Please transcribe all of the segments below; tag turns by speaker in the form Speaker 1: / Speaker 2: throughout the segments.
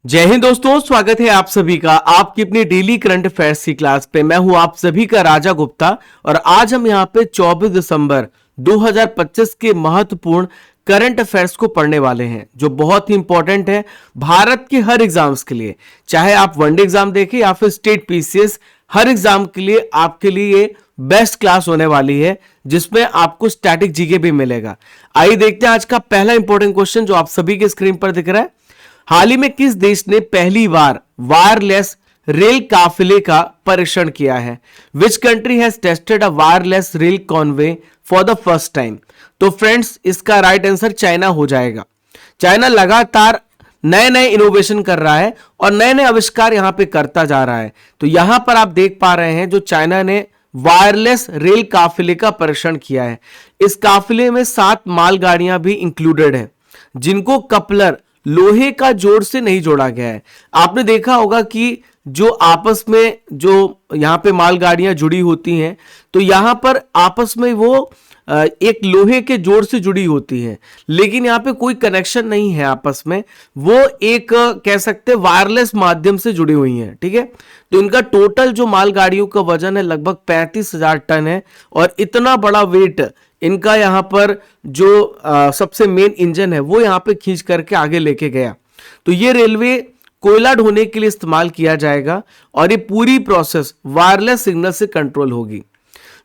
Speaker 1: जय हिंद दोस्तों, स्वागत है आप सभी का आपकी अपनी डेली करंट अफेयर्स की क्लास पे। मैं हूं आप सभी का राजा गुप्ता और आज हम यहां पे 24 दिसंबर 2025 के महत्वपूर्ण करंट अफेयर्स को पढ़ने वाले हैं, जो बहुत ही इंपॉर्टेंट है भारत के हर एग्जाम्स के लिए। चाहे आप वनडे एग्जाम देखें या फिर स्टेट पीसीएस, हर एग्जाम के लिए आपके लिए बेस्ट क्लास होने वाली है, जिसमें आपको स्टैटिक जीके भी मिलेगा। आइए देखते हैं आज का पहला इंपॉर्टेंट क्वेश्चन जो आप सभी के स्क्रीन पर दिख रहा है। हाल ही में किस देश ने पहली बार वायरलेस रेल काफिले का परीक्षण किया है? Which country has tested a wireless rail Conway for the first time? तो फ्रेंड्स, इसका राइट आंसर चाइना हो जाएगा। चाइना लगातार नए नए इनोवेशन कर रहा है और नए नए आविष्कार यहां पे करता जा रहा है। तो यहां पर आप देख पा रहे हैं जो चाइना ने वायरलेस रेल काफिले का परीक्षण किया है। इस काफिले में 7 मालगाड़ियां भी इंक्लूडेड है, जिनको कपलर लोहे का जोड़ से नहीं जोड़ा गया है। आपने देखा होगा कि जो आपस में जो यहां पे मालगाड़ियां जुड़ी होती हैं, तो यहां पर आपस में वो एक लोहे के जोड़ से जुड़ी होती है, लेकिन यहां पे कोई कनेक्शन नहीं है आपस में। वो एक कह सकते हैं वायरलेस माध्यम से जुड़ी हुई हैं। ठीक है, तो इनका टोटल जो मालगाड़ियों का वजन है लगभग 35,000 टन है और इतना बड़ा वेट इनका यहां पर जो सबसे मेन इंजन है वो यहां पे खींच करके आगे लेके गया। तो ये रेलवे कोयला ढोने के लिए इस्तेमाल किया जाएगा और ये पूरी प्रोसेस वायरलेस सिग्नल से कंट्रोल होगी।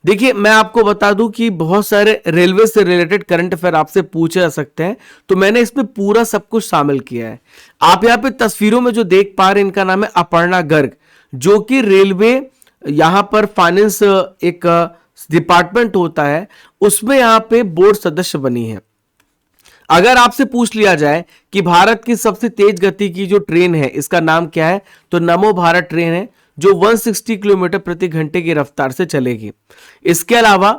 Speaker 1: देखिए, मैं आपको बता दूं कि बहुत सारे रेलवे से रिलेटेड करंट अफेयर आपसे पूछे जा सकते हैं, तो मैंने इसमें पूरा सब कुछ शामिल किया है। आप यहां पे तस्वीरों में जो देख पा रहे हैं, इनका नाम है अपर्णा गर्ग, जो कि रेलवे यहां पर फाइनेंस एक डिपार्टमेंट होता है, उसमें यहां पे बोर्ड सदस्य बनी है। अगर आपसे पूछ लिया जाए कि भारत की सबसे तेज गति की जो ट्रेन है इसका नाम क्या है, तो नमो भारत ट्रेन है, जो 160 किलोमीटर प्रति घंटे की रफ्तार से चलेगी। इसके अलावा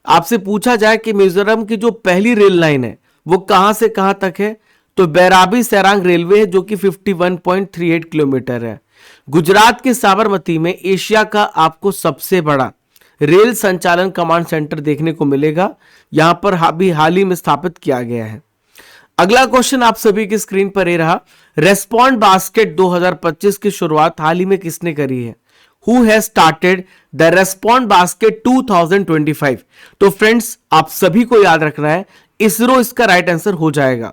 Speaker 1: आपसे पूछा जाए कि मिजोरम की जो पहली रेल लाइन है वो कहां से कहां तक है, तो बैराबी सैरांग रेलवे है, जो कि 51.38 किलोमीटर है। गुजरात के साबरमती में एशिया का आपको सबसे बड़ा रेल संचालन कमांड सेंटर देखने को मिलेगा, यहां पर अभी हाल ही में स्थापित किया गया है। अगला क्वेश्चन आप सभी की स्क्रीन पर ये रहा। रेस्पॉन्ड बास्केट 2025 की शुरुआत हाल ही में किसने करी है? Who has started the respond basket 2025? तो फ्रेंड्स, आप सभी को याद रखना है, इसरो इसका राइट आंसर हो जाएगा।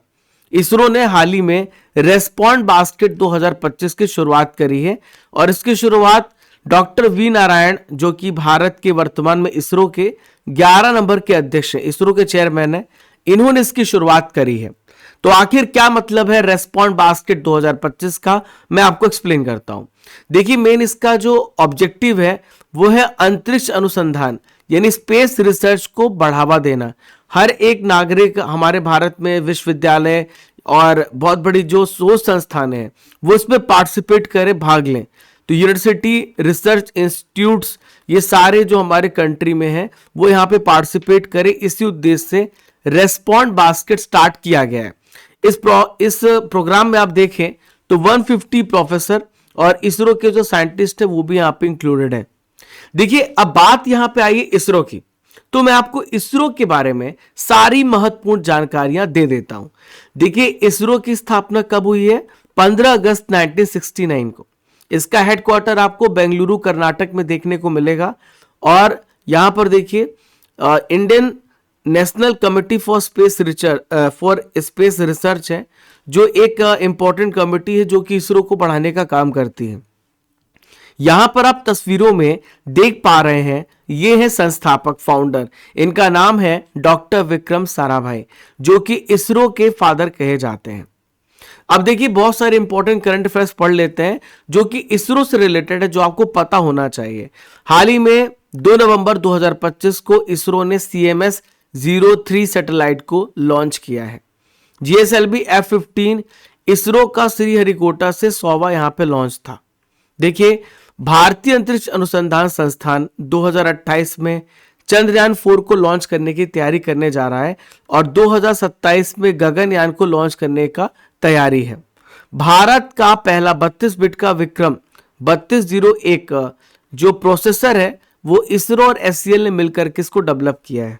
Speaker 1: इसरो ने हाल ही में रेस्पॉन्ड बास्केट 2025 की शुरुआत करी है और इसकी शुरुआत डॉक्टर वी नारायण, जो कि भारत के वर्तमान में इसरो के 11 नंबर के अध्यक्ष हैं, इसरो के चेयरमैन है, इन्होंने इसकी शुरुआत करी है। तो आखिर क्या मतलब है रेस्पॉन्ड बास्केट 2025 का, मैं आपको एक्सप्लेन करता हूं। देखिए, मेन इसका जो ऑब्जेक्टिव है वो है अंतरिक्ष अनुसंधान यानी स्पेस रिसर्च को बढ़ावा देना। हर एक नागरिक हमारे भारत में विश्वविद्यालय और बहुत बड़ी जो शोध संस्थान है वो इसमें पार्टिसिपेट करें, भाग लें। तो यूनिवर्सिटी, रिसर्च इंस्टीट्यूट्स, ये सारे जो हमारे कंट्री में हैं वो यहाँ पे पार्टिसिपेट करें, इसी उद्देश्य से रेस्पॉन्ड बास्केट स्टार्ट किया गया है। इस प्रोग्राम में आप देखें तो 150 प्रोफेसर और इसरो के जो साइंटिस्ट है वो भी यहाँ पे इंक्लूडेड है। देखिए, अब बात यहाँ पे आई इसरो की, तो मैं आपको इसरो के बारे में सारी महत्वपूर्ण जानकारियां दे देता हूं। देखिए, इसरो की स्थापना कब हुई है? 15 अगस्त 1969 को। इसका हेडक्वार्टर आपको बेंगलुरु कर्नाटक में देखने को मिलेगा और यहां पर देखिए Indian national committee for space research है, जो एक इंपॉर्टेंट कमिटी है जो कि इसरो को बढ़ाने का काम करती है। यहां पर आप तस्वीरों में देख पा रहे हैं, ये है संस्थापक, फाउंडर, इनका नाम है डॉक्टर विक्रम साराभाई, जो कि इसरो के फादर कहे जाते हैं। अब देखिए, बहुत सारे इंपॉर्टेंट करंट अफेयर्स पढ़ लेते हैं जो कि इसरो से रिलेटेड है, जो आपको पता होना चाहिए। हाल ही में 2 नवंबर 2025 को इसरो ने CMS-03 सैटेलाइट को लॉन्च किया है। GSLV F-15 इसरो का श्रीहरिकोटा से 100वां यहां पे लॉन्च था। देखिए, भारतीय अंतरिक्ष अनुसंधान संस्थान 2028 में चंद्रयान 4 को लॉन्च करने की तैयारी करने जा रहा है और 2027 में गगनयान को लॉन्च करने का तैयारी है। भारत का पहला 32 बिट का विक्रम 3201 जो प्रोसेसर है वो इसरो और SCL ने मिलकर के इसको डेवलप किया है।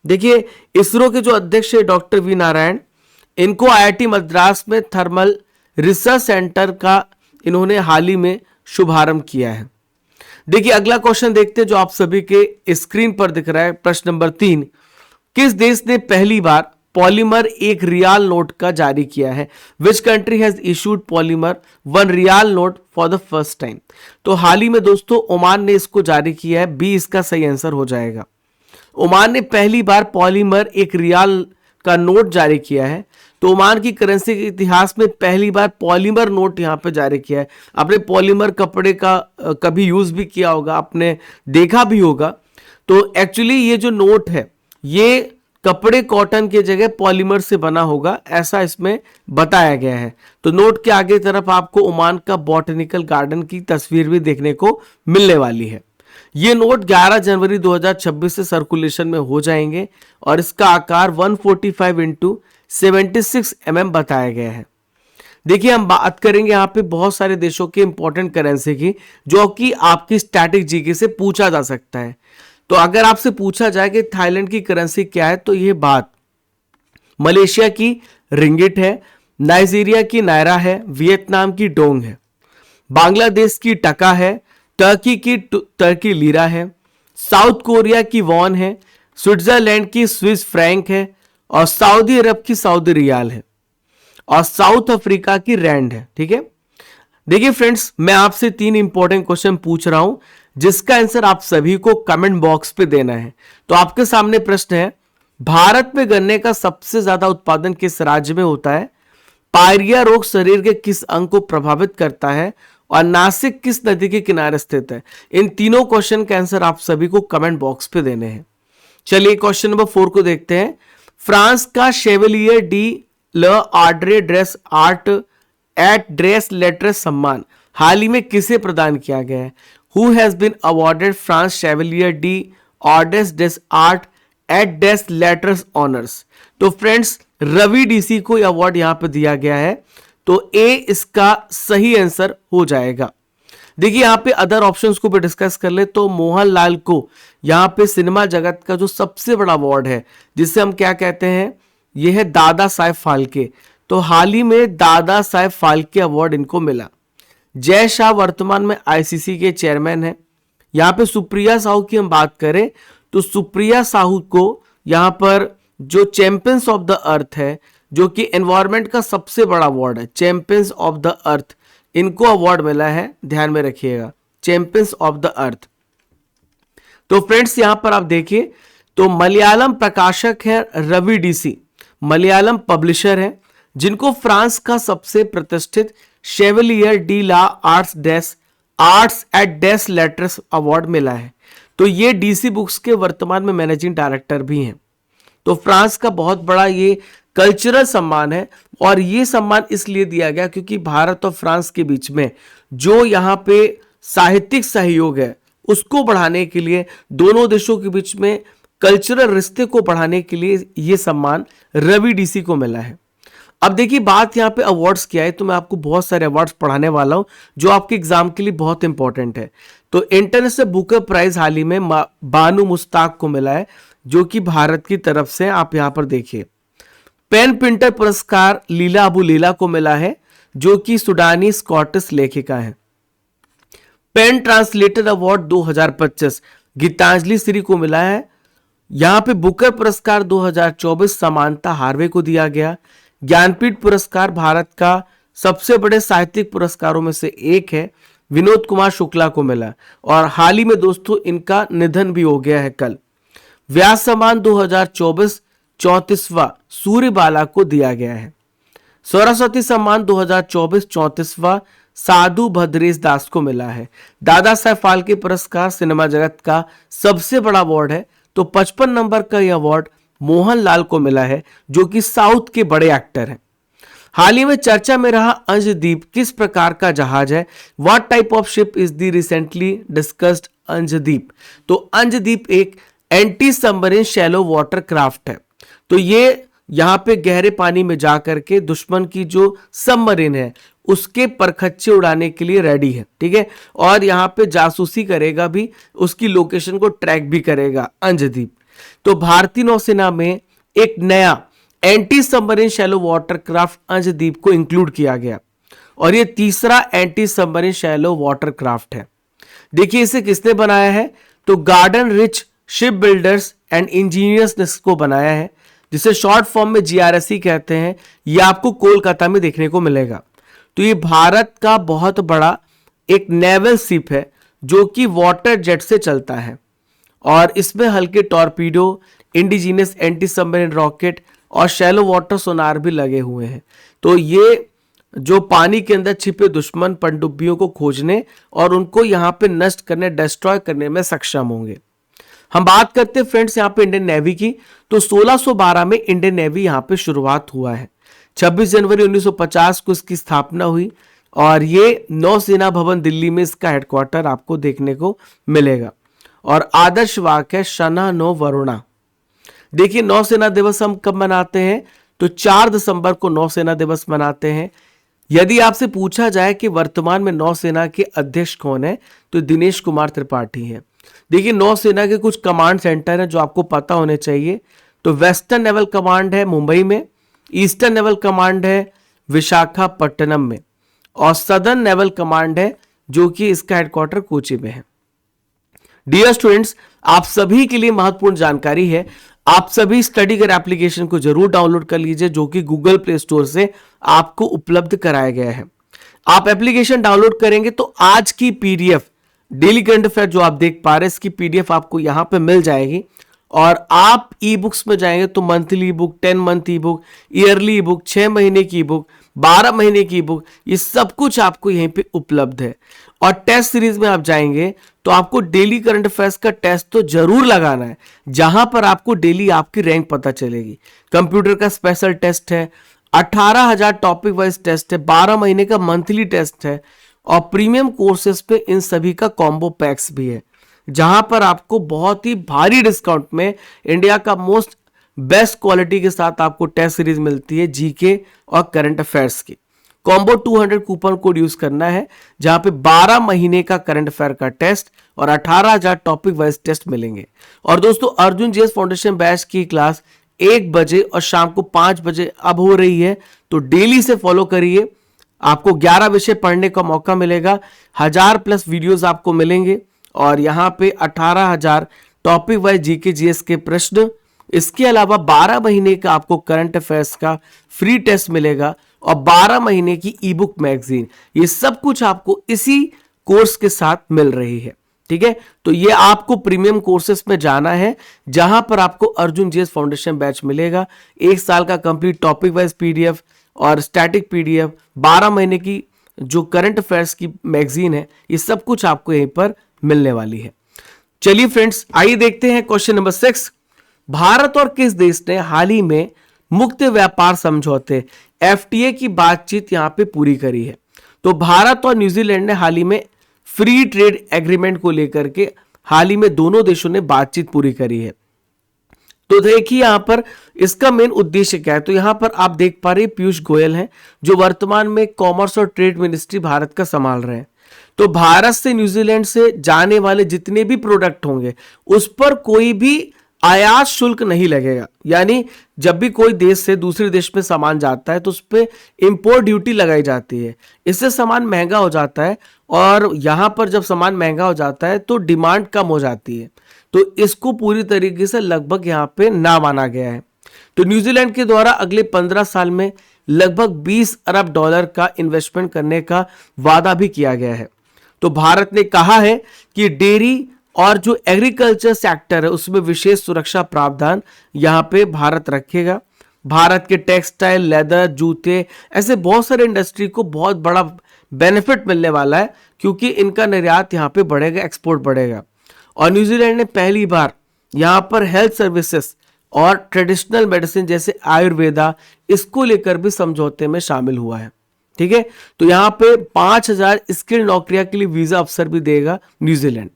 Speaker 1: देखिए, इसरो के जो अध्यक्ष है डॉक्टर वी नारायण, इनको IIT मद्रास में थर्मल रिसर्च सेंटर का इन्होंने हाल ही में शुभारंभ किया है। देखिए अगला क्वेश्चन देखते हैं जो आप सभी के स्क्रीन पर दिख रहा है। प्रश्न नंबर 3, किस देश ने पहली बार पॉलीमर एक रियाल नोट का जारी किया है? Which country has issued polymer 1 riyal note for the first time? तो हाल ही में दोस्तों ओमान ने इसको जारी किया है। बी इसका सही आंसर हो जाएगा। ओमान ने पहली बार पॉलीमर एक रियाल का नोट जारी किया है। तो ओमान की करेंसी के इतिहास में पहली बार पॉलीमर नोट यहां पे जारी किया है। आपने पॉलीमर कपड़े का कभी यूज भी किया होगा, आपने देखा भी होगा। तो एक्चुअली ये जो नोट है ये कपड़े कॉटन के जगह पॉलीमर से बना होगा, ऐसा इसमें बताया गया है। तो नोट के आगे तरफ आपको ओमान का बॉटनिकल गार्डन की तस्वीर भी देखने को मिलने वाली है। ये नोट 11 जनवरी 2026 से सर्कुलेशन में हो जाएंगे और इसका आकार 145 इंटू 76 mm बताया गया है। देखिए हम बात करेंगे यहाँ पे बहुत सारे देशों के इंपॉर्टेंट करेंसी की, जो कि आपकी स्टैटिक जीके से पूछा जा सकता है। तो अगर आपसे पूछा जाए कि थाईलैंड की करेंसी क्या है, तो ये बात मलेशिया की रिंगिट है, नाइजीरिया की नायरा है, वियतनाम की डोंग है, बांग्लादेश की टका है, टर्की की टर्की लीरा है, साउथ कोरिया की वॉन है, स्विट्जरलैंड की स्विस फ्रैंक है और सऊदी अरब की सऊदी रियाल है और साउथ अफ्रीका की रैंड है। ठीक है, देखिए फ्रेंड्स मैं आपसे 3 इंपॉर्टेंट क्वेश्चन पूछ रहा हूं जिसका आंसर आप सभी को कमेंट बॉक्स पे देना है। तो आपके सामने प्रश्न है, भारत में गन्ने का सबसे ज्यादा उत्पादन किस राज्य में होता है? पायरिया रोग शरीर के किस अंग को प्रभावित करता है और नासिक किस नदी के किनारे स्थित है? इन तीनों क्वेश्चन का आंसर आप सभी को कमेंट बॉक्स पे देने हैं। चलिए क्वेश्चन नंबर 4 को देखते हैं। फ्रांस का Chevalier de l' Ordre des Arts et des Lettres सम्मान हाल ही में किसे प्रदान किया गया है? Who has been awarded France Chevalier de Ordres des Arts et des Lettres honours? तो फ्रेंड्स रवि डीसी को यह अवार्ड यहां पर दिया गया है। तो ए इसका सही आंसर हो जाएगा। देखिए यहां पे अदर ऑप्शंस को भी डिस्कस कर ले तो मोहनलाल को यहां पे सिनेमा जगत का जो सबसे बड़ा अवार्ड है, जिसे हम क्या कहते हैं, यह है दादा साहेब फाल्के। तो हाल ही में दादा साहेब फाल्के अवार्ड इनको मिला। जय शाह वर्तमान में आईसीसी के चेयरमैन है। यहां पे सुप्रिया साहू की हम बात करें तो सुप्रिया साहू को यहां पर जो चैंपियंस ऑफ द अर्थ है, जो कि एनवायरमेंट का सबसे बड़ा अवार्ड है, चैंपियंस ऑफ द अर्थ, इनको अवार्ड मिला है। ध्यान में रखिएगा, चैंपियंस ऑफ द अर्थ। तो फ्रेंड्स यहां पर आप देखिए तो मलयालम प्रकाशक है रवि डीसी, मलयालम पब्लिशर है, जिनको फ्रांस का सबसे प्रतिष्ठित Chevalier de la Arts et des Lettres award मिला है। तो ये डीसी बुक्स के वर्तमान में मैनेजिंग डायरेक्टर भी हैं। तो फ्रांस का बहुत बड़ा ये कल्चरल सम्मान है और ये सम्मान इसलिए दिया गया क्योंकि भारत और फ्रांस के बीच में जो यहाँ पे साहित्यिक सहयोग है उसको बढ़ाने के लिए, दोनों देशों के बीच में कल्चरल रिश्ते को बढ़ाने के लिए ये सम्मान रवि डीसी को मिला है। अब देखिए बात यहाँ पे अवार्ड्स की है तो मैं आपको बहुत सारे अवार्ड्स पढ़ाने वाला हूं जो आपके एग्जाम के लिए बहुत इंपॉर्टेंट है। तो इंटरनेशनल बुकर प्राइज हाल ही में बानू मुश्ताक को मिला है, जो कि भारत की तरफ से। आप यहां पर देखिए पेन प्रिंटर पुरस्कार लीला अबू लीला को मिला है, जो कि सुडानी स्कॉटिश लेखिका है। PEN translator award 2025 Geetanjali Shree को मिला है। यहां पे बुकर पुरस्कार 2024 समांता हार्वे को दिया गया। ज्ञानपीठ पुरस्कार भारत का सबसे बड़े साहित्यिक पुरस्कारों में से एक है, विनोद कुमार शुक्ला को मिला और हाल ही में दोस्तों इनका निधन भी हो गया है कल। व्यास सम्मान 2024 34वां सूर्यबाला को दिया गया है। सरस्वती सम्मान 2024 34वां साधु भद्रेश दास को मिला है। दादा साहेब फाल्के पुरस्कार सिनेमा जगत का सबसे बड़ा अवार्ड है, तो 55 नंबर का यह अवार्ड मोहनलाल को मिला है, जो कि साउथ के बड़े एक्टर हैं। हाल ही में चर्चा में रहा अंशदीप किस प्रकार का जहाज है? What type of ship is the recently discussed Anshdeep? तो अंशदीप एक anti submarine shallow water craft है। तो ये यहां पे गहरे पानी में जाकर के दुश्मन की जो सबमरीन है उसके परखच्चे उड़ाने के लिए रेडी है। ठीक है, और यहां पे जासूसी करेगा भी, उसकी लोकेशन को ट्रैक भी करेगा अंशदीप। तो भारतीय नौसेना में एक नया anti submarine shallow water craft Anshdeep को इंक्लूड किया गया। और ये तीसरा anti submarine shallow water craft है। देखिए इसे किसने बनाया है, तो garden rich ship builders and engineers ने इसको बनाया है, जिसे शॉर्ट फॉर्म में GRSE कहते हैं। ये आपको कोलकाता में देखने को मिलेगा। तो ये भारत का बहुत बड़ा एक नेवल शिप है जो कि वाटर जेट से चलता है और इसमें हल्के torpedo, indigenous anti submarine rocket और शैलो वाटर सोनार भी लगे हुए हैं। तो ये जो पानी के अंदर छिपे दुश्मन पनडुब्बियों को खोजने और उनको यहाँ पे नष्ट करने, डिस्ट्रॉय करने में सक्षम होंगे। हम बात करते हैं फ्रेंड्स यहाँ पे इंडियन नेवी की, तो 1612 में इंडियन नेवी यहाँ पे शुरुआत हुआ है। 26 जनवरी 1950 को इसकी स्थापना हुई और ये नौसेना भवन दिल्ली में इसका हेडक्वार्टर आपको देखने को मिलेगा। और आदर्श वाक्य है शना नो वरुणा। देखिए नौसेना दिवस हम कब मनाते हैं, तो 4 दिसंबर को नौसेना दिवस मनाते हैं। यदि आपसे पूछा जाए कि वर्तमान में नौसेना के अध्यक्ष कौन है, तो दिनेश कुमार त्रिपाठी हैं। देखिए नौसेना के कुछ कमांड सेंटर हैं जो आपको पता होने चाहिए। तो वेस्टर्न नेवल कमांड है मुंबई में, ईस्टर्न नेवल कमांड है विशाखापट्टनम में और सदर्न नेवल कमांड है जो कि इसका हेडक्वार्टर कोची में है। डियर स्टूडेंट्स, आप सभी के लिए महत्वपूर्ण जानकारी है। आप सभी स्टडी कर एप्लीकेशन को जरूर डाउनलोड कर लीजिए जो कि गूगल प्ले स्टोर से आपको उपलब्ध कराया गया है। आप एप्लीकेशन डाउनलोड करेंगे तो आज की पीडीएफ डेली करंट अफेयर जो आप देख पा रहे हैं इसकी पीडीएफ आपको यहां पे मिल जाएगी। और आप ई बुक्स में जाएंगे तो मंथली बुक, 10 मंथ ई बुक, ईयरली बुक, 6 महीने की बुक, 12 महीने की बुक, ये सब कुछ आपको यहीं पे उपलब्ध है। और टेस्ट सीरीज में आप जाएंगे तो आपको डेली करंट अफेयर्स का टेस्ट तो जरूर लगाना है, जहां पर आपको डेली आपकी रैंक पता चलेगी। कंप्यूटर का स्पेशल टेस्ट है, 18,000 टॉपिक वाइज टेस्ट है, 12 महीने का मंथली टेस्ट है और प्रीमियम कोर्सेज पे इन सभी का कॉम्बो पैक्स भी है, जहां पर आपको बहुत ही भारी डिस्काउंट में इंडिया का मोस्ट बेस्ट क्वालिटी के साथ आपको टेस्ट सीरीज मिलती है जीके और करंट अफेयर्स की। कॉम्बो 200 कूपन कोड यूज करना है, जहां पे 12 महीने का करंट अफेयर का टेस्ट और 18,000 टॉपिक वाइज टेस्ट मिलेंगे। और दोस्तों अर्जुन जीएस फाउंडेशन बैच की क्लास 1 बजे और शाम को 5 बजे अब हो रही है, तो डेली से फॉलो करिए। आपको 11 विषय पढ़ने का मौका मिलेगा, 1000+ वीडियोस आपको मिलेंगे और यहाँ पे 18,000 टॉपिक वाइज जीके जीएस के प्रश्न। इसके अलावा 12 महीने का आपको करंट अफेयर्स का फ्री टेस्ट मिलेगा और 12 महीने की ई बुक मैगजीन। ये सब कुछ आपको इसी कोर्स के साथ मिल रही है, ठीक है। तो ये आपको प्रीमियम कोर्सेस में जाना है, जहां पर आपको अर्जुन जीएस फाउंडेशन बैच मिलेगा। 1 साल का कंप्लीट टॉपिक वाइज पीडीएफ और स्टैटिक पीडीएफ, 12 महीने की जो करंट अफेयर्स की मैगजीन है, ये सब कुछ आपको यहीं पर मिलने वाली है। चलिए फ्रेंड्स, आइए देखते हैं क्वेश्चन नंबर 6। भारत और किस देश ने हाल ही में मुक्त व्यापार समझौते एफटीए की बातचीत यहां पे पूरी करी है? तो भारत और न्यूजीलैंड ने हाल ही में फ्री ट्रेड एग्रीमेंट को लेकर के हाल ही में दोनों देशों ने बातचीत पूरी करी है। तो देखिए यहां पर इसका मेन उद्देश्य क्या है, तो यहां पर आप देख पा रहे हैं पीयूष गोयल हैं जो वर्तमान में कॉमर्स और ट्रेड मिनिस्ट्री भारत का संभाल रहे हैं। तो भारत से न्यूजीलैंड से जाने वाले जितने भी प्रोडक्ट होंगे उस पर कोई भी आयात शुल्क नहीं लगेगा। यानी जब भी कोई देश से दूसरे देश में सामान जाता है तो उस पर इंपोर्ट ड्यूटी लगाई जाती है, इससे सामान महंगा हो जाता है और यहां पर जब सामान महंगा हो जाता है तो डिमांड कम हो जाती है। तो इसको पूरी तरीके से लगभग यहां पे ना माना गया है। तो न्यूजीलैंड के द्वारा अगले 15 साल में लगभग 20 अरब डॉलर का इन्वेस्टमेंट करने का वादा भी किया गया है। तो भारत ने कहा है कि डेयरी और जो एग्रीकल्चर सेक्टर है उसमें विशेष सुरक्षा प्रावधान यहां पे भारत रखेगा। भारत के टेक्सटाइल, लेदर, जूते, ऐसे बहुत सारे इंडस्ट्री को बहुत बड़ा बेनिफिट मिलने वाला है क्योंकि इनका निर्यात यहां पे बढ़ेगा, एक्सपोर्ट बढ़ेगा। और न्यूजीलैंड ने पहली बार यहां पर हेल्थ सर्विसेज और ट्रेडिशनल मेडिसिन जैसे आयुर्वेदा, इसको लेकर भी समझौते में शामिल हुआ है, ठीक है। तो यहां पे 5,000 स्किल्ड नौकरियां के लिए वीजा अवसर भी देगा न्यूजीलैंड।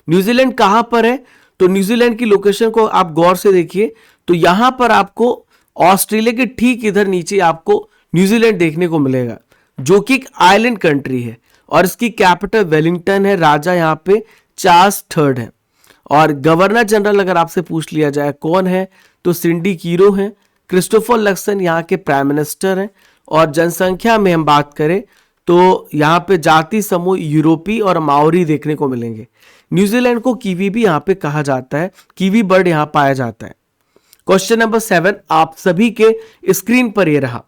Speaker 1: न्यूजीलैंड कहां पर है, तो न्यूजीलैंड की लोकेशन को आप गौर से देखिए। तो यहां पर आपको ऑस्ट्रेलिया के ठीक इधर नीचे आपको न्यूजीलैंड देखने को मिलेगा, जो कि एक आइलैंड कंट्री है और इसकी कैपिटल वेलिंगटन है। राजा यहां पे चार्ल्स III है और गवर्नर जनरल अगर आपसे पूछ लिया जाए कौन है, तो सिंडी कीरो है। क्रिस्टोफर लक्सन यहाँ के प्राइम मिनिस्टर हैं और जनसंख्या में हम बात करें तो यहाँ पे जाति समूह यूरोपी और माओरी देखने को मिलेंगे। न्यूजीलैंड को कीवी भी यहाँ पे कहा जाता है, कीवी बर्ड यहाँ पाया जाता है। क्वेश्चन नंबर 7 आप सभी के स्क्रीन पर ये रहा।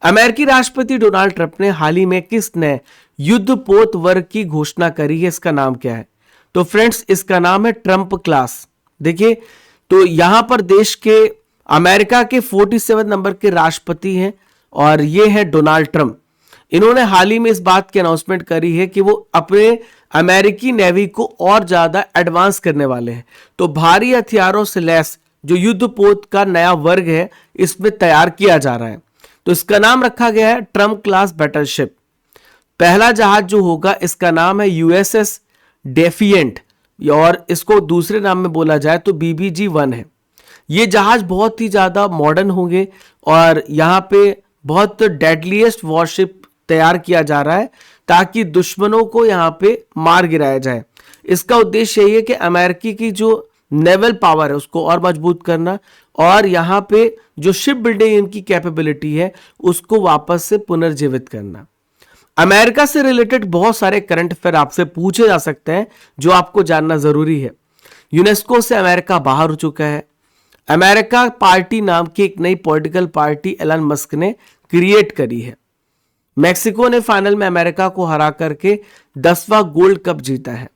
Speaker 1: अमेरिकी राष्ट्रपति डोनाल्ड ट्रंप ने हाल ही में किस नए युद्धपोत वर्ग की घोषणा करी है, इसका नाम क्या है? तो फ्रेंड्स इसका नाम है ट्रंप क्लास। देखिए तो यहां पर देश के अमेरिका के 47 नंबर के राष्ट्रपति हैं और ये है डोनाल्ड ट्रंप। इन्होंने हाल ही में इस बात की अनाउंसमेंट करी है कि वो अपने अमेरिकी नेवी को और ज्यादा एडवांस करने वाले हैं। तो भारी हथियारों से लैस जो युद्धपोत का नया वर्ग है इसमें तैयार किया जा रहा है। तो इसका नाम रखा गया है ट्रंप क्लास बैटलशिप। पहला जहाज जो होगा इसका नाम है यूएसएस डेफिएंट और इसको दूसरे नाम में बोला जाए तो BBG-1 है। ये जहाज बहुत ही ज्यादा मॉडर्न होंगे और यहाँ पे बहुत डेडलीस्ट वॉरशिप तैयार किया जा रहा है ताकि दुश्मनों को यहाँ पे मार गिराया जाए। इसका उद्देश्य यही है कि अमेरिकी की जो नेवल पावर है उसको और मजबूत करना और यहाँ पे जो शिप बिल्डिंग इनकी कैपेबिलिटी है उसको वापस से पुनर्जीवित करना। अमेरिका से रिलेटेड बहुत सारे करंट अफेयर आपसे पूछे जा सकते हैं जो आपको जानना जरूरी है। यूनेस्को से अमेरिका बाहर हो चुका है। अमेरिका पार्टी नाम की एक नई पॉलिटिकल पार्टी एलन मस्क ने क्रिएट करी है। मैक्सिको ने फाइनल में अमेरिका को हरा करके 10वां गोल्ड कप जीता है।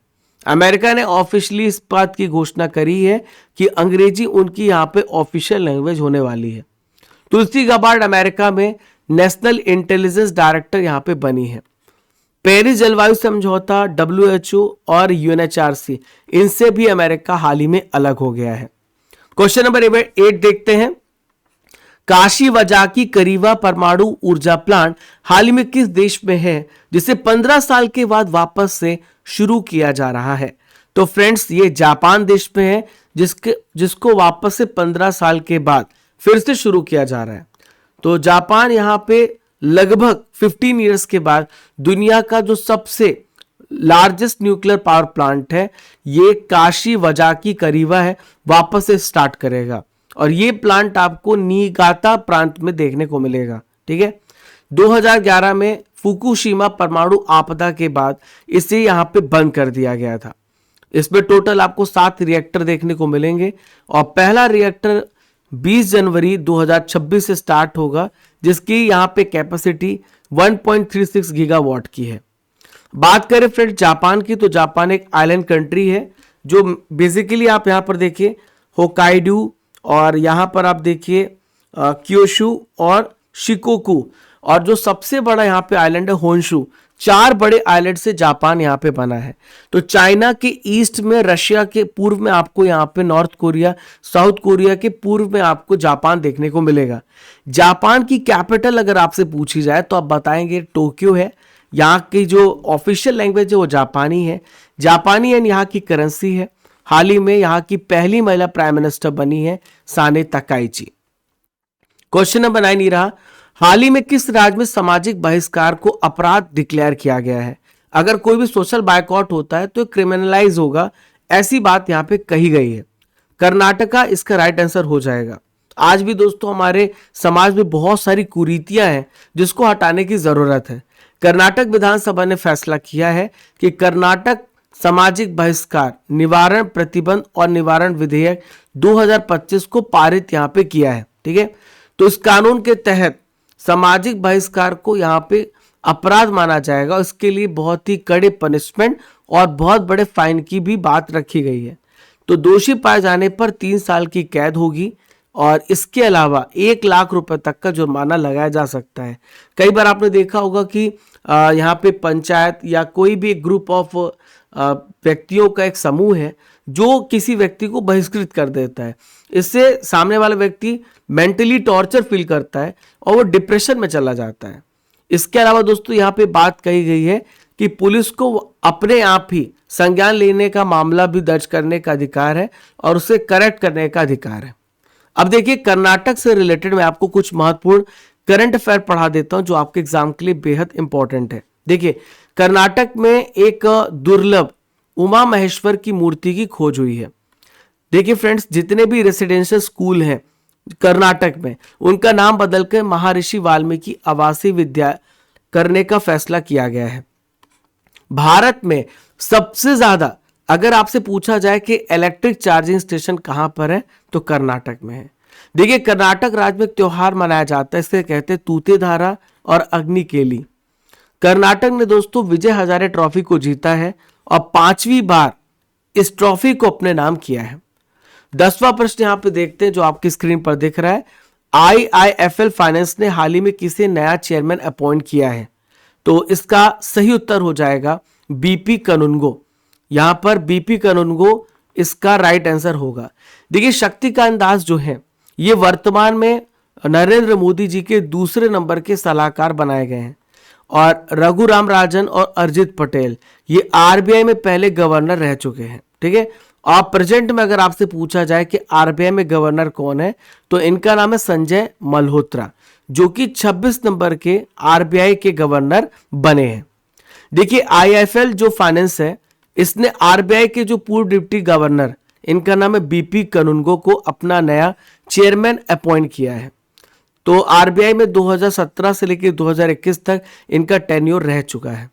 Speaker 1: अमेरिका ने ऑफिशियली इस बात की घोषणा करी है कि अंग्रेजी उनकी यहाँ पे ऑफिशियल लैंग्वेज होने वाली है। तुलसी गबार्ड अमेरिका में नेशनल इंटेलिजेंस डायरेक्टर यहाँ पे बनी है। पेरिस जलवायु समझौता, WHO और UNHRC इनसे भी अमेरिका हाल ही में अलग हो गया है। क्वेश्चन नंबर 8 देखते हैं। काशी वजाकी करीवा परमाणु ऊर्जा प्लांट हाल ही में किस देश में है जिसे 15 साल के बाद वापस से शुरू किया जा रहा है? तो फ्रेंड्स ये जापान देश में है जिसको वापस से 15 साल के बाद फिर से शुरू किया जा रहा है। तो जापान यहाँ पे लगभग 15 इयर्स के बाद दुनिया का जो सबसे लार्जेस्ट न्यूक्लियर पावर प्लांट है ये काशी वजाकी करीवा है वापस से स्टार्ट करेगा और ये प्लांट आपको निगाता प्रांत में देखने को मिलेगा। ठीक है, 2011 में फुकुशिमा परमाणु आपदा के बाद इसे यहाँ पे बंद कर दिया गया था। इसमें टोटल आपको 7 रिएक्टर देखने को मिलेंगे और पहला रिएक्टर 20 जनवरी 2026 से स्टार्ट होगा जिसकी यहाँ पे कैपेसिटी 1.36 गीगावाट की है। बात करें फ्रेंड जापान की, तो जापान एक आइलैंड कंट्री है जो बेसिकली आप यहाँ पर देखिए होकाइडो और यहाँ पर आप देखिए क्योशु और शिकोकू और जो सबसे बड़ा यहाँ पे आइलैंड है होन्शु। 4 बड़े आइलैंड से जापान यहाँ पे बना है। तो चाइना के ईस्ट में, रशिया के पूर्व में आपको यहाँ पे नॉर्थ कोरिया, साउथ कोरिया के पूर्व में आपको जापान देखने को मिलेगा। जापान की कैपिटल अगर आपसे पूछी जाए तो आप बताएंगे टोक्यो है। यहाँ की जो ऑफिशियल लैंग्वेज है वो जापानी है। जापानी एंड यहाँ की करेंसी है। हाल ही में यहाँ की पहली महिला प्राइम मिनिस्टर बनी है साने तकाइची। क्वेश्चन नंबर 9 ये रहा। हाल ही में किस राज्य में सामाजिक बहिष्कार को अपराध डिक्लेयर किया गया है? अगर कोई भी सोशल बायकॉट होता है तो क्रिमिनलाइज होगा, ऐसी बात यहाँ पे कही गई है। कर्नाटका इसका राइट आंसर हो जाएगा। आज भी दोस्तों हमारे समाज में बहुत सारी कुरीतियां हैं जिसको हटाने की जरूरत है। कर्नाटक विधानसभा ने फैसला किया है कि कर्नाटक सामाजिक बहिष्कार निवारण प्रतिबंध और निवारण विधेयक 2025 को पारित यहाँ पे किया है। ठीक है, तो इस कानून के तहत सामाजिक बहिष्कार को यहाँ पे अपराध माना जाएगा। इसके लिए बहुत ही कड़े पनिशमेंट और बहुत बड़े फाइन की भी बात रखी गई है। तो दोषी पाए जाने पर 3 साल की कैद होगी और इसके अलावा 1 लाख रुपए तक का जुर्माना लगाया जा सकता है। कई बार आपने देखा होगा कि यहाँ पे पंचायत या कोई भी ग्रुप ऑफ व्यक्तियों का एक समूह है जो किसी व्यक्ति को बहिष्कृत कर देता है। इससे सामने वाला व्यक्ति मेंटली टॉर्चर फील करता है और वो डिप्रेशन में चला जाता है। इसके अलावा दोस्तों यहाँ पे बात कही गई है कि पुलिस को अपने आप ही संज्ञान लेने का मामला भी दर्ज करने का अधिकार है और उसे करेक्ट करने का अधिकार है। अब देखिए कर्नाटक से रिलेटेड मैं आपको कुछ महत्वपूर्ण करंट अफेयर पढ़ा देता हूं जो आपके एग्जाम के लिए बेहद इंपॉर्टेंट है। देखिए कर्नाटक में एक दुर्लभ उमा महेश्वर की मूर्ति की खोज हुई है। देखिए फ्रेंड्स, जितने भी रेसिडेंशियल स्कूल हैं कर्नाटक में उनका नाम बदलकर महर्षि वाल्मीकि आवासीय विद्या करने का फैसला किया गया है। भारत में सबसे ज्यादा अगर आपसे पूछा जाए कि इलेक्ट्रिक चार्जिंग स्टेशन कहां पर है तो कर्नाटक में है। देखिए कर्नाटक राज्य में एक त्योहार मनाया जाता है, इसे कहते हैं तूतेधारा और अग्निकेली। कर्नाटक ने दोस्तों विजय हजारे ट्रॉफी को जीता है और 5वीं बार इस ट्रॉफी को अपने नाम किया है। 10वां प्रश्न यहां पे देखते हैं जो आपकी स्क्रीन पर दिख रहा है। आईआईएफएल फाइनेंस ने हाल ही में किसे नया चेयरमैन अपॉइंट किया है? तो इसका सही उत्तर हो जाएगा बीपी कनुंगो। यहां पर बीपी कनुंगो इसका राइट आंसर होगा। देखिए शक्ति का अंदाज जो है ये वर्तमान में नरेंद्र मोदी जी के दूसरे नंबर के सलाहकार बनाए गए हैं और रघुराम राजन और अरिजित पटेल ये आरबीआई में पहले गवर्नर रह चुके हैं। ठीक है, और प्रेजेंट में अगर आपसे पूछा जाए कि आरबीआई में गवर्नर कौन है तो इनका नाम है संजय मल्होत्रा, जो कि 26 नंबर के आरबीआई के गवर्नर बने हैं। देखिए आईआईएफएल जो फाइनेंस है इसने आरबीआई के जो पूर्व डिप्टी गवर्नर इनका नाम है बीपी कनुंगो को अपना नया चेयरमैन अपॉइंट किया है। तो आरबीआई में 2017 से लेकर 2021 तक इनका टेन्योर रह चुका है।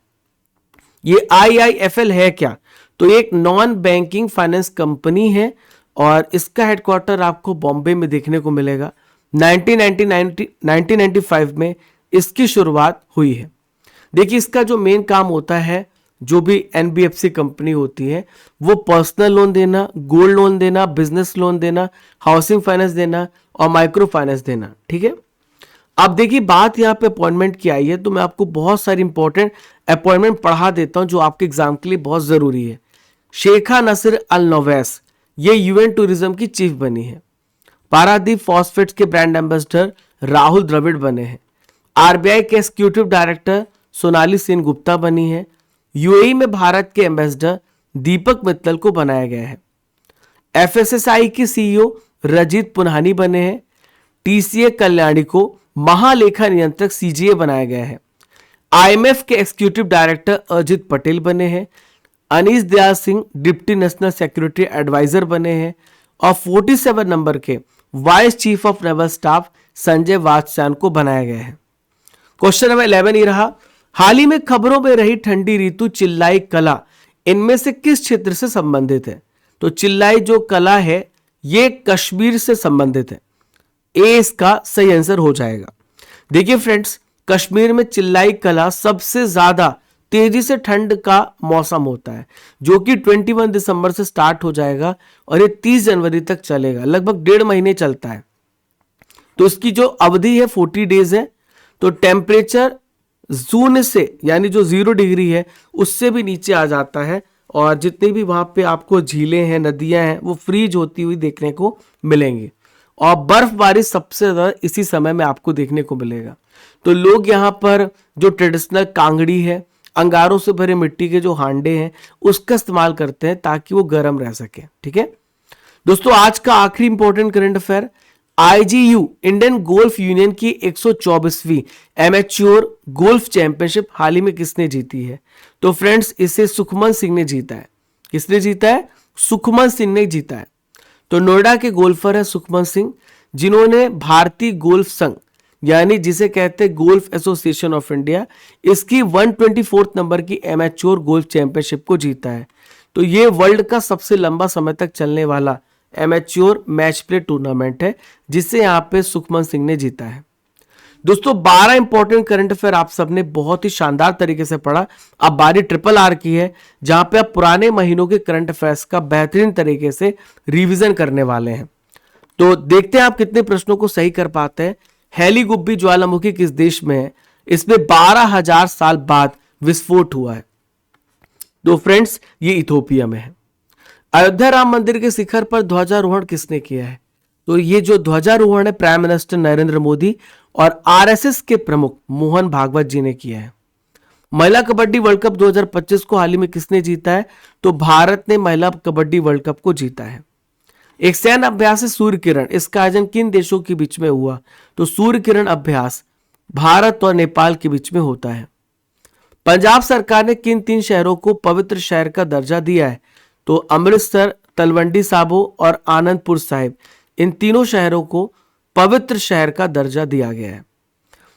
Speaker 1: ये आईआईएफएल है क्या? तो एक नॉन बैंकिंग फाइनेंस कंपनी है और इसका हेडक्वार्टर आपको बॉम्बे में देखने को मिलेगा। 1995 में इसकी शुरुआत हुई है। देखिए इसका जो मेन काम होता है, जो भी एनबीएफसी कंपनी होती है वो पर्सनल लोन देना, गोल्ड लोन देना, बिजनेस लोन देना, हाउसिंग फाइनेंस देना और माइक्रो फाइनेंस देना। ठीक है, अब देखिए बात यहाँ पे अपॉइंटमेंट की आई है तो मैं आपको बहुत सारी इंपॉर्टेंट अपॉइंटमेंट पढ़ा देता हूं जो आपके एग्जाम के लिए बहुत जरूरी है। शेखा नसीर अल नोवैस ये यूएन टूरिज्म की चीफ बनी है। पारादीप फॉस्फेट्स के ब्रांड एम्बेसडर राहुल द्रविड़ बने हैं। आरबीआई के एग्जीक्यूटिव डायरेक्टर सोनाली सेन गुप्ता बनी है। यूएई में भारत के एम्बेसडर दीपक मित्तल को बनाया गया है। एफएसएसआई के सीईओ रजित पुन्हानी बने हैं। टीसीए कल्याणी को महालेखा नियंत्रक सीजीए बनाया गया है। आईएमएफ के एग्जीक्यूटिव डायरेक्टर अजित पटेल बने हैं। Anish Dayal Singh deputy national security adviser बने हैं और 47 नंबर के vice chief of naval staff Sanjay Vatsayan को बनाया गया है। क्वेश्चन नंबर 11 ये रहा, हाल ही में खबरों में रही ठंडी ऋतु चिल्लाई कला इनमें से किस क्षेत्र से संबंधित है? तो चिल्लाई जो कला है ये कश्मीर से संबंधित है। ए इसका सही आंसर हो जाएगा। देखिए फ्रेंड्स, कश्मीर में चिल्लाई कला सबसे ज्यादा तेजी से ठंड का मौसम होता है जो कि 21 दिसंबर से स्टार्ट हो जाएगा और ये 30 जनवरी तक चलेगा, लगभग 1.5 महीने चलता है। तो इसकी जो अवधि है 40 डेज है। तो टेम्परेचर जून से यानी जो 0 डिग्री है उससे भी नीचे आ जाता है और जितनी भी वहां पे आपको झीलें हैं, नदियां हैं वो फ्रीज होती हुई देखने को मिलेंगी और बर्फबारी सबसे ज्यादा इसी समय में आपको देखने को मिलेगा। तो लोग यहाँ पर जो ट्रेडिशनल कांगड़ी है, अंगारों से भरे मिट्टी के जो हांडे हैं उसका इस्तेमाल करते हैं ताकि वो गर्म रह सके। ठीक है दोस्तों, आज का आखिरी important current affair, IGU Indian golf union की 124वीं एमेच्योर गोल्फ चैंपियनशिप हाल ही में किसने जीती है? तो फ्रेंड्स इसे सुखमन सिंह ने जीता है। किसने जीता है? सुखमन सिंह ने जीता है। तो नोएडा के गोल्फर है सुखमन सिंह, जिन्होंने भारतीय गोल्फ संघ यानी जिसे कहते हैं गोल्फ एसोसिएशन ऑफ इंडिया, इसकी 124 नंबर की एमेच्योर गोल्फ चैंपियनशिप को जीता है। तो ये वर्ल्ड का सबसे लंबा समय तक चलने वाला एमेच्योर मैच प्ले टूर्नामेंट है जिसे यहाँ पे सुखमन सिंह ने जीता है। दोस्तों 12 इंपॉर्टेंट करंट अफेयर आप सबने बहुत ही शानदार तरीके से पढ़ा। अब बारी ट्रिपल आर की है जहां पे आप पुराने महीनों के करंट अफेयर्स का बेहतरीन तरीके से रिवीजन करने वाले हैं। तो देखते हैं आप कितने प्रश्नों को सही कर पाते हैं। हेली गुब्बी ज्वालामुखी किस देश में है? इसमें 12,000 साल बाद विस्फोट हुआ है। तो फ्रेंड्स ये इथोपिया में है। अयोध्या राम मंदिर के शिखर पर ध्वजारोहण किसने किया है? तो ये जो ध्वजारोहण है प्राइम मिनिस्टर नरेंद्र मोदी और आरएसएस के प्रमुख मोहन भागवत जी ने किया है। महिला कबड्डी वर्ल्ड कप 2025 को हाल ही में किसने जीता है? तो भारत ने महिला कबड्डी वर्ल्ड कप को जीता है। एक सैन्य अभ्यास है सूर्य किरण, इसका आयोजन किन देशों के बीच में हुआ? तो सूर्य किरण अभ्यास भारत और नेपाल के बीच में होता है। पंजाब सरकार ने किन 3 शहरों को पवित्र शहर का दर्जा दिया है? तो अमृतसर, तलवंडी साबो और आनंदपुर साहिब, इन तीनों शहरों को पवित्र शहर का दर्जा दिया गया है।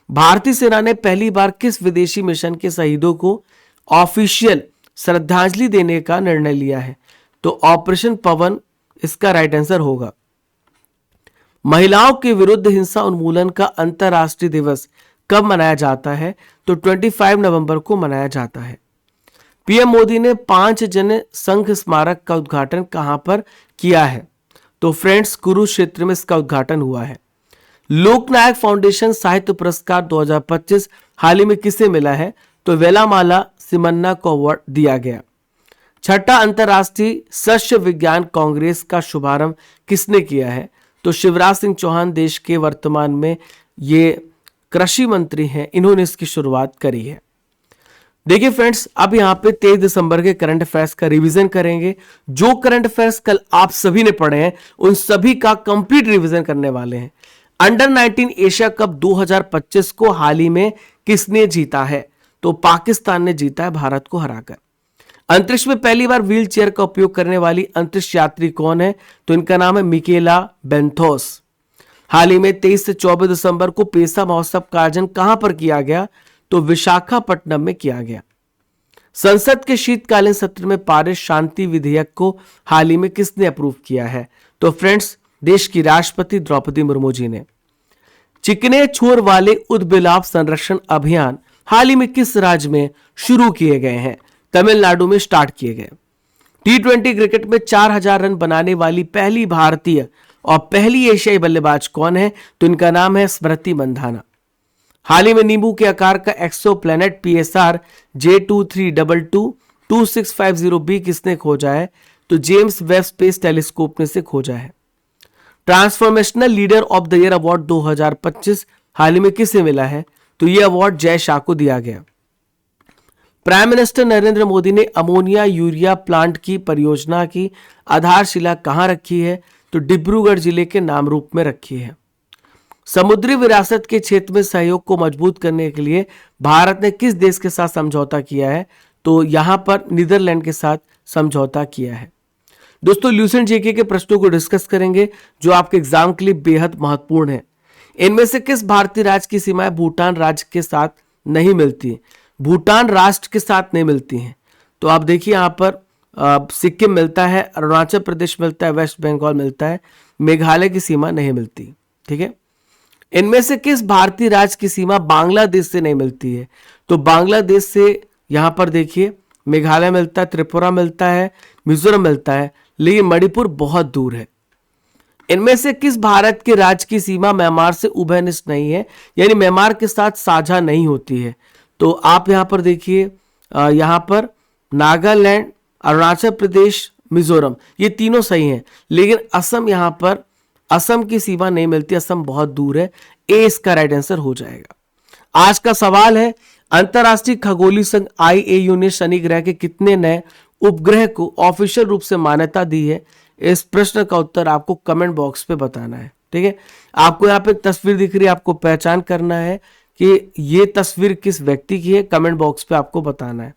Speaker 1: भारतीय सेना ने पहली बार किस विदेशी मिशन के शहीदों को ऑफिशियल श्रद्धांजलि देने का निर्णय लिया है? तो ऑपरेशन पवन इसका राइट आंसर होगा। महिलाओं के विरुद्ध हिंसा उन्मूलन का अंतर्राष्ट्रीय दिवस कब मनाया जाता है? तो 25 नवंबर को मनाया जाता है। पीएम मोदी ने 5 जन संघ स्मारक का उद्घाटन कहां पर किया है? तो फ्रेंड्स कुरुक्षेत्र में इसका उद्घाटन हुआ है। लोकनायक फाउंडेशन साहित्य पुरस्कार 2025 हाल ही में किसे मिला है? तो वेलामाला सिमन्ना को अवार्ड दिया गया। छठा अंतर्राष्ट्रीय शस्य विज्ञान कांग्रेस का शुभारंभ किसने किया है? तो शिवराज सिंह चौहान देश के वर्तमान में ये कृषि मंत्री हैं, इन्होंने इसकी शुरुआत करी है। देखिए फ्रेंड्स, अब यहाँ पे 23 दिसंबर के करंट अफेयर्स का रिवीजन करेंगे। जो करंट अफेयर्स कल आप सभी ने पढ़े हैं उन सभी का कंप्लीट रिवीजन करने वाले हैं। अंडर 19 एशिया कप 2025 को हाल ही में किसने जीता है? तो पाकिस्तान ने जीता है भारत को हराकर। अंतरिक्ष में पहली बार व्हील चेयर का उपयोग करने वाली अंतरिक्ष यात्री कौन है? तो इनका नाम है मिकेला बेंथोस। हाल ही में 23 से 24 दिसंबर को पेसा महोत्सव का आयोजन कहां पर किया गया? तो विशाखापट्टनम में किया गया। संसद के शीतकालीन सत्र में पारित शांति विधेयक को हाल ही में किसने अप्रूव किया है? तो फ्रेंड्स देश की राष्ट्रपति द्रौपदी मुर्मू जी ने। चिकने छोर वाले उद्बिलाव संरक्षण अभियान हाल ही में किस राज्य में शुरू किए गए हैं? तमिलनाडु में स्टार्ट किए गए। T20 क्रिकेट में 4000 रन बनाने वाली पहली भारतीय और पहली एशियाई बल्लेबाज कौन है? तो इनका नाम है स्मृति मंधाना। हाल ही में नींबू के आकार का एक्सोप्लैनेट PSR J2322 2650b किसने खोजा है? तो जेम्स वेब स्पेस टेलीस्कोप ने से खोजा है। Transformational leader of the year award 2025 हाल ही में किसे मिला है? तो यह अवार्ड जय शाह को दिया गया। प्राइम मिनिस्टर नरेंद्र मोदी ने अमोनिया यूरिया प्लांट की परियोजना की आधारशिला कहां रखी है? तो डिब्रूगढ़ जिले के नामरूप में रखी है। समुद्री विरासत के क्षेत्र में सहयोग को मजबूत करने के लिए भारत ने किस देश के साथ समझौता किया है? तो यहां पर नीदरलैंड के साथ समझौता किया है। दोस्तों ल्यूसेंट जीके के प्रश्नों को डिस्कस करेंगे जो आपके एग्जाम के लिए बेहद महत्वपूर्ण है। इनमें से किस भारतीय राज्य की सीमाएं भूटान राज्य के साथ नहीं मिलती? भूटान राष्ट्र के साथ नहीं मिलती हैं। तो आप देखिए यहाँ पर सिक्किम मिलता है, अरुणाचल प्रदेश मिलता है, वेस्ट बंगाल मिलता है, मेघालय की सीमा नहीं मिलती। ठीक है, इनमें से किस भारतीय राज्य की सीमा बांग्लादेश से नहीं मिलती है? तो बांग्लादेश से यहाँ पर देखिए मेघालय मिलता है, त्रिपुरा मिलता है, मिजोरम मिलता है, लेकिन मणिपुर बहुत दूर है। इनमें से किस भारत के राज्य की सीमा म्यांमार से उभयनिष्ठ नहीं है, यानी म्यांमार के साथ साझा नहीं होती है? तो आप यहां पर देखिए, यहां पर नागालैंड, अरुणाचल प्रदेश, मिजोरम ये तीनों सही हैं, लेकिन असम यहां पर असम की सीमा नहीं मिलती, असम बहुत दूर है। ए इसका राइट आंसर हो जाएगा। आज का सवाल है, अंतरराष्ट्रीय खगोलीय संघ IAU ने शनि ग्रह के कितने नए उपग्रह को ऑफिशियल रूप से मान्यता दी है? इस प्रश्न का उत्तर आपको कमेंट बॉक्स पे बताना है। ठीक है, आपको यहाँ पे तस्वीर दिख रही है, आपको पहचान करना है कि ये तस्वीर किस व्यक्ति की है, कमेंट बॉक्स पे आपको बताना है।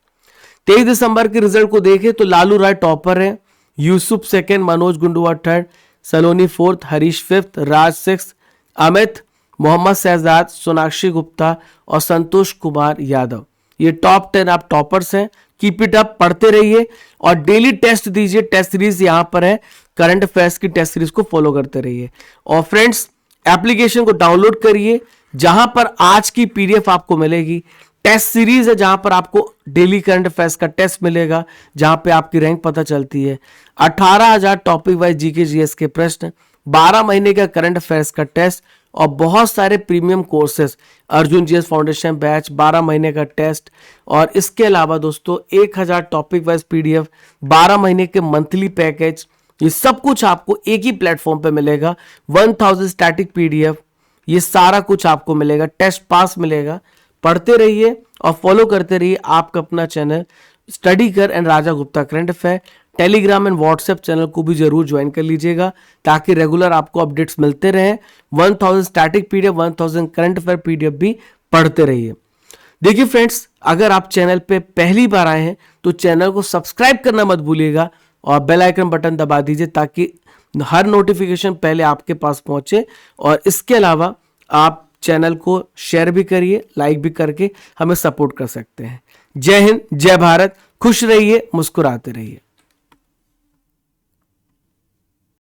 Speaker 1: 23 दिसंबर के रिजल्ट को देखें तो लालू राय टॉपर है, यूसुफ सेकंड, मनोज गुंडुआ थर्ड, सलोनी फोर्थ, हरीश फिफ्थ, राज सिक्स्थ, अमित, मोहम्मद शहजाद, सोनाक्षी गुप्ता और संतोष कुमार यादव ये टॉप 10 आप टॉपर्स हैं। कीप इट अप, पढ़ते रहिए और डेली टेस्ट दीजिए। टेस्ट सीरीज यहां पर है, करंट अफेयर्स की टेस्ट सीरीज को फॉलो करते रहिए। और फ्रेंड्स एप्लीकेशन को डाउनलोड करिए, जहां पर आज की PDF आपको मिलेगी। टेस्ट सीरीज है जहां पर आपको डेली करंट अफेयर्स का टेस्ट मिलेगा, जहां पे आपकी रैंक पता चलती है। 18,000 टॉपिक वाइज GK GS के प्रश्न, 12 महीने का करंट अफेयर्स का टेस्ट और बहुत सारे premium courses, Arjun GS foundation batch, 12 महीने का टेस्ट और इसके अलावा दोस्तों 1000 टॉपिक वाइज PDF, 12 महीने के मंथली पैकेज, ये सब कुछ आपको एक ही प्लेटफॉर्म पे मिलेगा। 1000 स्टैटिक PDF, ये सारा कुछ आपको मिलेगा। टेस्ट पास मिलेगा। पढ़ते रहिए और फॉलो करते रहिए आपका अपना चैनल स्टडी कर and Raja Gupta current affair. Telegram and WhatsApp channel को भी जरूर ज्वाइन कर लीजिएगा ताकि रेगुलर आपको अपडेट्स मिलते रहें। 1000 static PDF, 1000 current affair PDF भी पढ़ते रहिए। देखिए फ्रेंड्स, अगर आप चैनल पे पहली बार आए हैं तो चैनल को सब्सक्राइब करना मत भूलिएगा और बेल आइकन बटन दबा दीजिए ताकि हर नोटिफिकेशन पहले आपके पास पहुंचे। और इसके अलावा आप चैनल को शेयर भी करिए, लाइक भी करके हमें सपोर्ट कर सकते हैं। जय हिंद, जय भारत, खुश रहिए, मुस्कुराते रहिए।